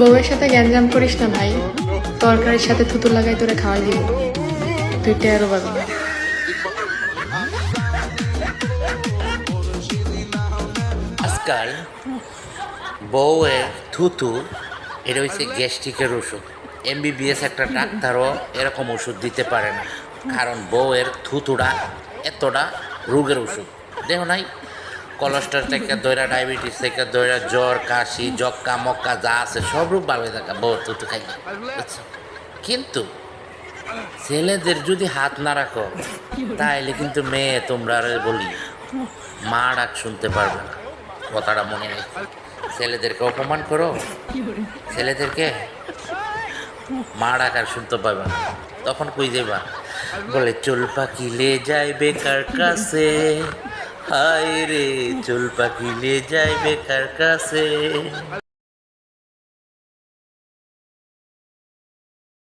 বউয়ের সাথে গ্যাঞ্জাম করিস না ভাই, তরকারির সাথে থুতু লাগাই তোরে খাওয়াই দিব, তুই টেরও পাবি না। আজকাল বউয়ের থুতু এটা হচ্ছে গ্যাস্ট্রিকের ওষুধ। এমবিবিএস একটা ডাক্তারও এরকম ওষুধ দিতে পারে না, কারণ বউয়ের থুতুটা এতটা রোগের ওষুধ। দেখো নাই, কোলেস্ট্রল থেকে দইরা, ডায়াবেটিস থেকে দইরা, জ্বর, কাশি, যক্কা মক্কা যা আছে সব রোগ ভালো হয়ে থাকে বউয়ের থুতু খাইলে, বুঝছো? কিন্তু ছেলেদের যদি হাত না রাখো তাইলে কিন্তু মেয়ে তোমরা বলি মা ডাক শুনতে পারবে না। কথাটা মনে নেই, ছেলেদেরকে অপমান করো, ছেলেদেরকে মা ডাক আর শুনতে পারবে না, তখন কই যাইবা? বলে চুল পাকিলে যায় বেকার কাছে, হায় রে চুল পাকিলে যায় বেকার কাছে।